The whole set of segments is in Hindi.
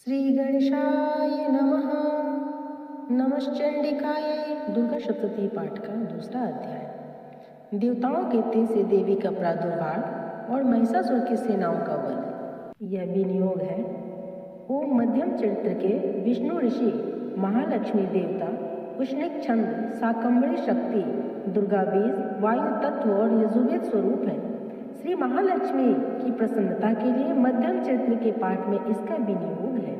श्री गणेशाय नमः। नमश्चंडिकाय। दुर्गा सप्तशती पाठ का दूसरा अध्याय। देवताओं के तेज से देवी का प्रादुर्भाव और महिषासुर की सेनाओं का वध। यह विनियोग है। ओम मध्यम चरित्र के विष्णु ऋषि, महालक्ष्मी देवता, उष्णिक छंद, शाकंभरी शक्ति, दुर्गा बीज, वायु तत्व और यजुर्वेद स्वरूप है। श्री महालक्ष्मी की प्रसन्नता के लिए मध्यम चरित्र के पाठ में इसका विनियोग है।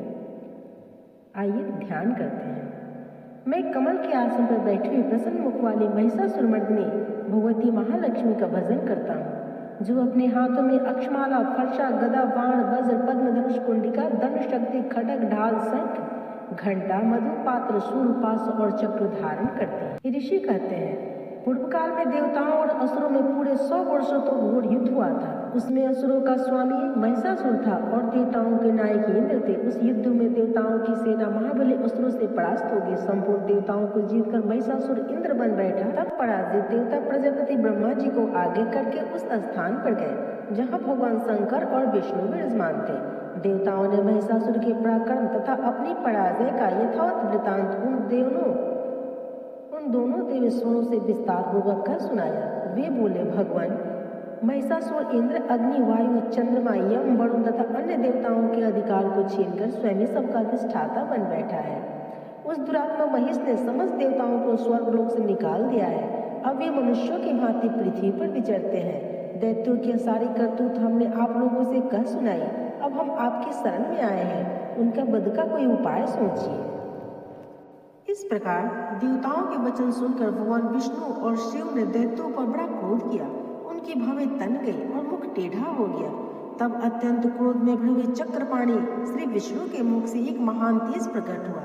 आइए ध्यान करते हैं। मैं कमल के आसन पर बैठी हुई प्रसन्न मुख वाली महिषासुरमर्दिनी भगवती महालक्ष्मी का भजन करता हूँ, जो अपने हाथों में अक्षमाला, फरसा, गदा, बाण, वज्र, पद्म, धनुष, कुंडिका, धनुष, शक्ति, खड्ग, ढाल, शंख, घंटा, मधु पात्र, शूल, पाश और चक्र धारण करती है। ऋषि कहते हैं, पूर्व काल में देवताओं और असुरों में पूरे 100 वर्षों तक घोर युद्ध हुआ था। उसमें असुरों का स्वामी महिषासुर था और देवताओं के नायक इंद्र थे। उस युद्ध में देवताओं की सेना महाबली असुरों से परास्त हो गई। संपूर्ण देवताओं को जीतकर महिषासुर इंद्र बन बैठा। तब पराजित देवता प्रजापति ब्रह्मा जी को आगे करके उस स्थान पर गए जहाँ भगवान शंकर और विष्णु विराजमान थे। देवताओं ने महिषासुर के पराक्रम तथा अपनी पराजय का यथावत वृतांत उन दोनों देवेश्वरों से विस्तार पूर्वक कर सुनाया। वे बोले, भगवान, महिषासुर इंद्र अग्नि, वायु, चंद्रमा, यम, वरुण तथा अन्य देवताओं के अधिकार को छीनकर स्वयं सबका अधिष्ठाता बन बैठा है। उस दुरात्मा महिष ने समस्त देवताओं को स्वर्गलोक से निकाल दिया है। अब वे मनुष्यों की भांति पृथ्वी पर विचरते हैं। दैत्यों की सारी करतूत हमने आप लोगों से कह सुनाई। अब हम आपकी शरण में आए हैं। उनका वध का कोई उपाय सोचिए। इस प्रकार देवताओं के वचन सुनकर भगवान विष्णु और शिव ने दैत्यों पर बड़ा क्रोध किया। उनकी भवें तन गई और मुख टेढ़ा हो गया। तब अत्यंत क्रोध में भरे हुए चक्रपाणी श्री विष्णु के मुख से एक महान तेज प्रकट हुआ।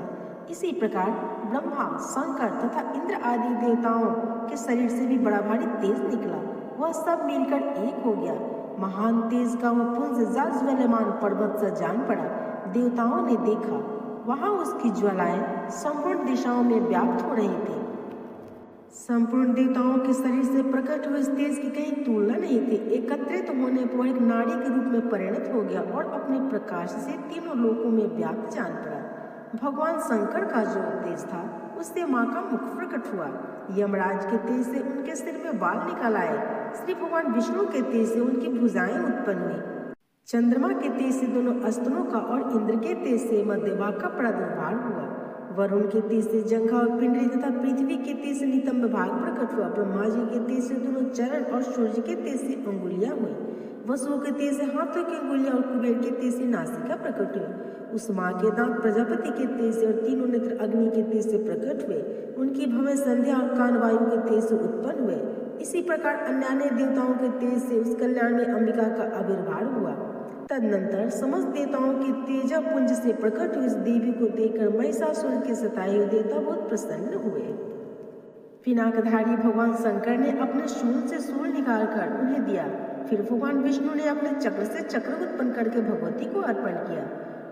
इसी प्रकार ब्रह्मा, शंकर तथा इंद्र आदि देवताओं के शरीर से भी बड़ा भारी तेज निकला। वह सब मिलकर एक हो गया। महान तेज का वह पुंज ज्वालायमान पर्वत सा जान पड़ा। देवताओं ने देखा, वहां उसकी ज्वालाएं संपूर्ण दिशाओं में व्याप्त हो रही थी। संपूर्ण देवताओं के शरीर से प्रकट हुए इस तेज की कहीं तुलना नहीं थी। एकत्रित होने पर एक नाड़ी के रूप में परिणत हो गया और अपने प्रकाश से तीनों लोकों में व्याप्त जान पड़ा। भगवान शंकर का जो तेज था, उससे माँ का मुख प्रकट हुआ। यमराज के तेज से उनके सिर में बाल निकल आए। श्री भगवान विष्णु के तेज से उनकी भुजाएं उत्पन्न हुई। चंद्रमा के तेज से दोनों अस्त्रों का और इंद्र के तेज से मध्यभाग का प्रादुर्भाव हुआ। वरुण के तेज से जंघा और पिंडली तथा पृथ्वी के तेज से नितंब भाग प्रकट हुआ। ब्रह्मा जी के तेज से दोनों चरण और सूर्य के तेज से अंगुलियां हुई। वसुओं के तेज से हाथों की अंगुलियां और कुबेर के तेज से नासिका प्रकट हुई। उस माँ के दांत प्रजापति के तेज से और तीनों नेत्र अग्नि के तेज से प्रकट हुए। उनकी भवें संध्या और कान वायु के तेज से उत्पन्न हुए। इसी प्रकार अन्य देवताओं के तेज से उस कल्याण में अंबिका का आविर्भाव हुआ। तदनंतर समस्त देवताओं के तेजा पुंज से प्रकट हुई इस देवी को देखकर महिषासुर के सताए हुए देवता बहुत प्रसन्न हुए। पिनाकधारी भगवान शंकर ने अपने शूल से शूल निकालकर उन्हें दिया। फिर भगवान विष्णु ने अपने चक्र से चक्र उत्पन्न करके भगवती को अर्पण किया।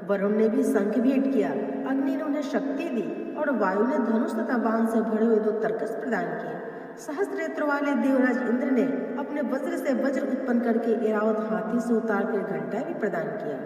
वरुण ने भी शंख भेंट किया। अग्नि ने उन्हें शक्ति दी और वायु ने धनुष तथा बाण से भरे हुए 2 तरकस प्रदान किए। सहस्त्र नेत्र वाले देवराज इंद्र ने अपने वज्र से वज्र उत्पन्न करके ऐरावत हाथी से उतार कर घंटा भी प्रदान किया।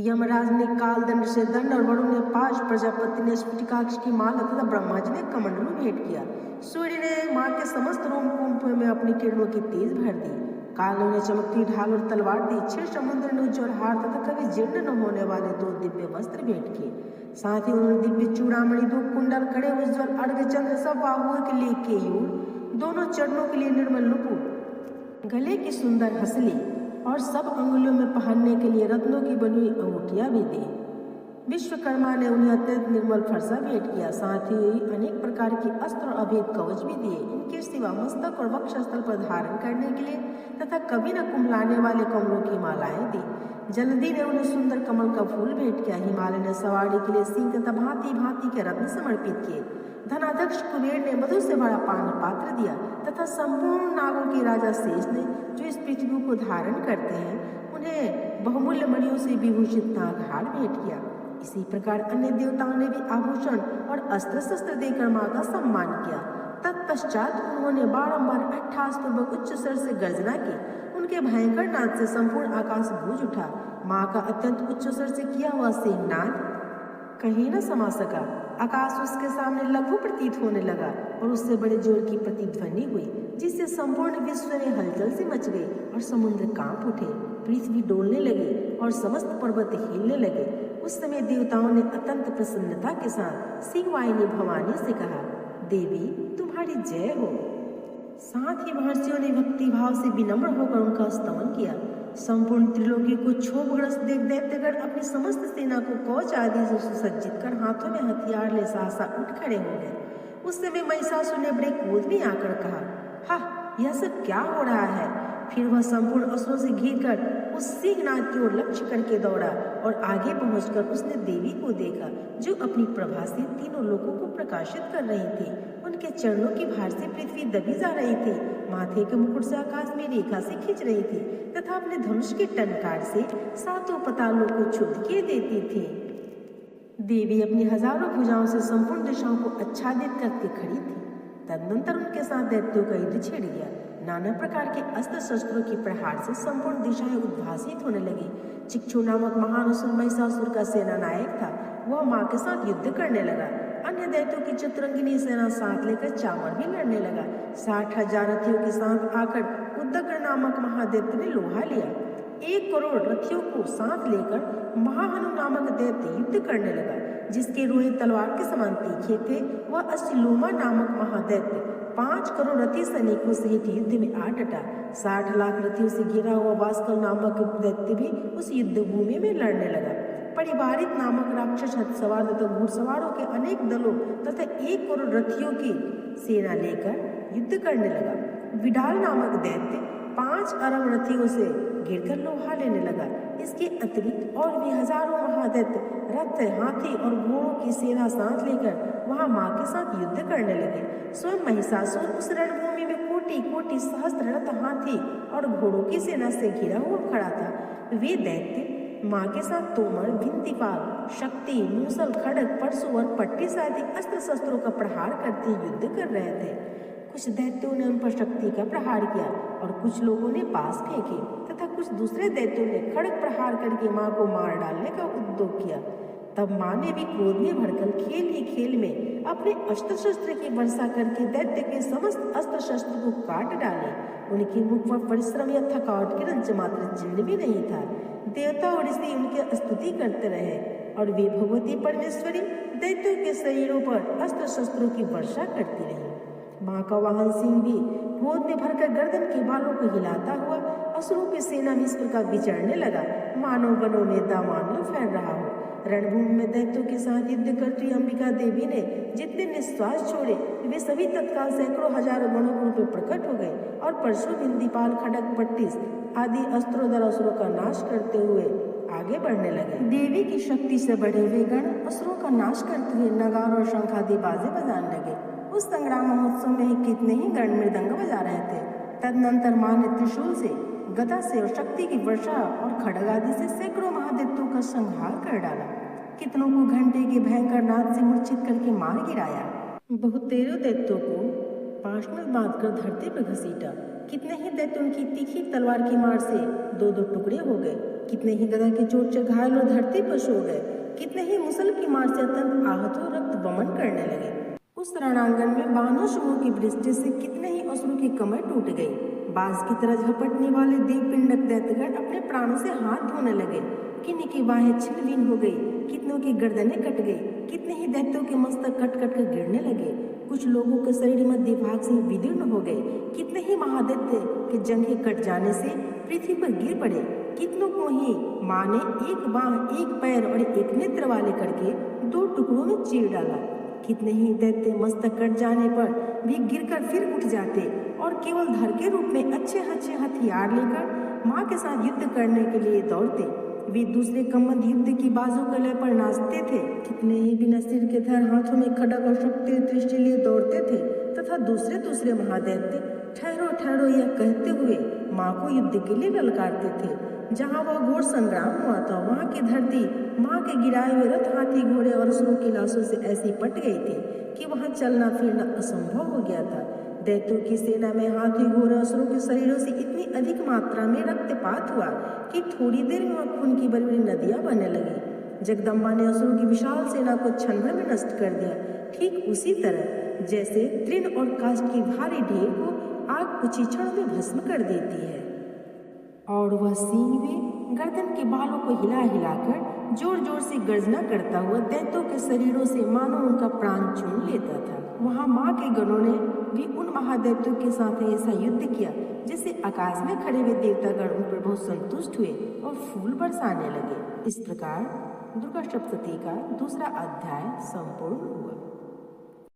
यमराज ने काल दंड से दंड और वरुण ने पाश, प्रजापति ने स्फटिकाक्ष की माला तथा ब्रह्मा जी ने कमंडलू भेंट किया। सूर्य ने माँ के समस्त रोमकूप में अपनी किरणों की तेज भर दी। कालों ने चमकती ढाल और तलवार दी। 6 समुद्र ने उज्ज्वल हार तथा कभी जीर्ण न होने वाले 2 दिव्य वस्त्र भेंट किए। साथ ही उन्होंने दिव्य चूड़ामणि, 2 कुंडल, कड़े उज्ज्वल अर्घ्य चंद्र, सब बाहुओं के लिए केयूर, दोनों चरणों के लिए निर्मल नुपुर, गले की सुंदर हसली और सब अंगुलियों में पहनने के लिए रत्नों की बनी हुई अंगूठियां भी दी। विश्वकर्मा ने उन्हें अत्यंत निर्मल फरसा भेंट किया। साथ ही अनेक प्रकार के अस्त्र और अभेद कवच भी दिए। इनके सिवा मस्तक और वक्षस्थल पर धारण करने के लिए तथा कभी न कुंभलाने वाले कमलों की मालाएं दी। जल्दी ने उन्हें सुंदर कमल का फूल भेंट किया। हिमालय ने सवारी के लिए सिंह तथा भांति भांति के रत्न समर्पित किए। धनाध्यक्ष कुबेर ने मधु से भरा पान पात्र दिया तथा संपूर्ण नागों के राजा शेष ने, जो इस पृथ्वी को धारण करते हैं, उन्हें बहुमूल्य मणियों से विभूषित नागहार भेंट किया। इसी प्रकार अन्य देवताओं ने भी आभूषण और अस्त्र शस्त्र देकर माँ का सम्मान किया। तत्पश्चात उन्होंने बारंबार अट्ठास पूर्वक उच्च स्वर से गर्जना की। उनके भयंकर नाद से संपूर्ण आकाश गूंज उठा। माँ का अत्यंत उच्च स्वर से किया हुआ सिंहनाद कहीं न समा सका। आकाश उसके सामने लघु प्रतीत होने लगा और उससे बड़े जोर की प्रतिध्वनि हुई, जिससे संपूर्ण विश्व में हलचल सी मच गई और समुद्र कांप उठे, पृथ्वी डोलने लगी और समस्त पर्वत हिलने लगे। उस समय देवताओं ने अत्यंत प्रसन्नता के साथ सिंहवाहिनी भवानी से कहा, देवी तुम्हारी जय हो। साथ ही महर्षियों ने भक्ति भाव से विनम्र होकर उनका स्तवन किया। संपूर्ण त्रिलोकी को क्षोभग्रस्त देख दैत्यगण अपनी समस्त सेना को कवच आदि से सुसज्जित कर हाथों में हथियार ले सहसा उठ खड़े हो गए। उस समय महिषासुर ने बड़े क्रोध में आकर कहा, हा यह सब क्या हो रहा है। फिर वह संपूर्ण असुरों से घिरकर उस सिंहनाद की ओर लक्ष्य करके दौड़ा और आगे पहुंचकर उसने देवी को देखा, जो अपनी प्रभा से तीनों लोगों को प्रकाशित कर रही थी। उनके चरणों की भार से पृथ्वी दबी जा रही थी, माथे के मुकुट से आकाश में रेखा से खींच रही थी तथा अपने धनुष के टंकार से सातों पतालों को क्षुब्ध किए देती थी। देवी अपनी हजारों भुजाओं से संपूर्ण दिशाओं को आच्छादित करके खड़ी थी। तदनंतर उनके साथ दैत्यों का युद्ध छिड़ गया। नाना प्रकार के अस्त्र शस्त्रों की प्रहार से संपूर्ण दिशाएं उद्भासित होने लगी। चिक्षु नामक महान असुर महिषासुर का सेना नायक था, वह माँ के साथ युद्ध करने लगा। अन्य दैत्यों की चतुरंगिनी सेना साथ लेकर चामर भी लड़ने लगा। 60,000 रथियों के साथ आकर उद्दग्र नामक महादैत्य ने लोहा लिया। 1 करोड़ रथियों को साथ लेकर महाहनु नामक दैत्य युद्ध करने लगा, जिसके रोए तलवार के समान तीखे थे। वह असिलोमा नामक महादैत्य 5 करोड़ रथी सैनिकों सहित युद्ध में आ डटा। 60 लाख रथियों से घिरा हुआ वास्कल नामक दैत्य भी उस युद्ध भूमि में लड़ने लगा। परिवारित नामक राक्षस सवार तथा घुड़सवारों के अनेक दलों तथा 1 करोड़ रथियों की सेना लेकर युद्ध करने लगा। विडाल नामक दैत्य 5 अरब रथियों से घिरकर लोहा लेने लगा। इसके अतिरिक्त और भी हजारों महादैत्य रथ, हाथी और घोड़ों की सेना साथ लेकर वहां माँ के साथ युद्ध करने लगे। स्वयं महिषासुर उस रणभूमि में कोटि कोटि सहस्त्र रथ, हाथी और घोड़ों की सेना से घिरा हुआ खड़ा था। वे दैत्य माँ के साथ तोमर, भिंतिपाल, शक्ति, मूसल, खड़ग, परशु और पट्टी आदि अस्त्र शस्त्रों का प्रहार करते युद्ध कर रहे थे। कुछ दैत्यों ने उन पर शक्ति का प्रहार किया और कुछ लोगों ने पास फेंके तथा कुछ दूसरे दैत्यों ने खड़ग प्रहार करके माँ को मार डालने का उद्योग किया। तब माँ ने भी क्रोध में भरकर खेल ही खेल में अपने अस्त्र शस्त्र की वर्षा करके दैत्य के समस्त अस्त्र शस्त्र को काट डाले। उनके मुख पर परिश्रम या थकावट के रंच मात्र चिन्ह भी नहीं था। देवता और ऋषि उनकी स्तुति करते रहे और वे भगवती परमेश्वरी दैत्यों के शरीरों पर अस्त्र शस्त्रों की वर्षा करती रही। माँ का वाहन सिंह भी क्रोध में भरकर गर्दन के बालों को हिलाता हुआ असुरों की सेना में इस प्रकार विचरने लगा, मानो वनों में दामानो फैल रहा हो। रणभूमि में दैत्यों के साथ युद्ध करती अंबिका देवी ने जितने निश्वास छोड़े, वे सभी तत्काल सैकड़ों हजारों गणों के रूप में प्रकट हो गए और परशु, भिंतिपाल, खड़ग, पट्टिस आदि अस्त्रों द्वारा असुरों का नाश करते हुए आगे बढ़ने लगे। देवी की शक्ति से बढ़े हुए गण असुरों का नाश करते हुए नगार और शंख आदि बाजे बजाने लगे। उस संग्राम महोत्सव में ही कितने ही गण मृदंग बजा रहे थे। तदनंतर माँ ने त्रिशूल से, गदा से और शक्ति की वर्षा और खड़ग आदि से सैकड़ों महादैत्यों का संहार कर डाला। कितनों को घंटे के भयंकर नाद से मूर्छित करके मार गिराया। बहुतेरों दैत्यों को पाश में बांधकर धरती पर घसीटा। कितने ही दैत्य उनकी तीखी तलवार की मार से 2-2 टुकड़े हो गए। कितने ही गदा की चोट से घायल और धरती पर सो गए। कितने ही मुसल की मार से अत्यंत आहत हो रक्त बमन करने लगे। उस रणांगण में बानों समूह की दृष्टि से कितने ही असुरों की कमर टूट गई। बाज की तरह झपटने वाले देवपिंडक दैत्यगण अपने प्राणों से हाथ धोने लगे। किन्हीं की बाहें छिन्न भिन्न हो गई, कितनों की गर्दनें कट गई। कितने ही दैत्यों के मस्तक कट कट कर गिरने लगे। कुछ लोगों के शरीर मध्य भाग से विदीर्ण हो गए। कितने ही महादैत्य के जंघे कट जाने से पृथ्वी पर गिर पड़े। कितनों को ही माँ ने 1 बांह, 1 पैर और 1 नेत्र वाले करके 2 टुकड़ों में चीर डाला। कितने ही दैत्य मस्तक कट जाने पर भी गिरकर फिर उठ जाते और केवल धड़ के रूप में अच्छे अच्छे हथियार लेकर माँ के साथ युद्ध करने के लिए दौड़ते। वे दूसरे कमंद युद्ध की बाजू कले पर नाचते थे। कितने ही बिना सिर के धर हाथों में खड़ग और शक्ति दृष्टि लिए दौड़ते थे तथा दूसरे महादैत्य ठहरो ठहरो यह कहते हुए माँ को युद्ध के लिए ललकारते थे। जहाँ वह घोर संग्राम हुआ था, वहाँ की धरती माँ के गिराए हुए रथ, हाथी, घोड़े और असुरों की लाशों से ऐसी पट गई थी कि वहाँ चलना फिरना असंभव हो गया था। दैत्यों की सेना में हाथी घोड़े असुरों के शरीरों से इतनी अधिक मात्रा में रक्तपात हुआ कि थोड़ी देर में वह खून की बड़ी बड़ी नदियां बहने लगी। जगदम्बा ने असुरों की विशाल सेना को क्षण भर में नष्ट कर दिया, ठीक उसी तरह जैसे तृण और काष्ठ की भारी ढेर को आग कुछ ही क्षणों में भस्म कर देती है। और वह सींग में गर्दन के बालों को हिला हिलाकर जोर जोर से गर्जना करता हुआ दैत्यों के शरीरों से मानो उनका प्राण छीन लेता था। वहां माँ के गणों ने भी उन महादैत्यों के साथ ऐसा युद्ध किया जिससे आकाश में खड़े हुए देवतागण उन पर बहुत संतुष्ट हुए और फूल बरसाने लगे। इस प्रकार दुर्गा सप्तशती का दूसरा अध्याय संपूर्ण हुआ।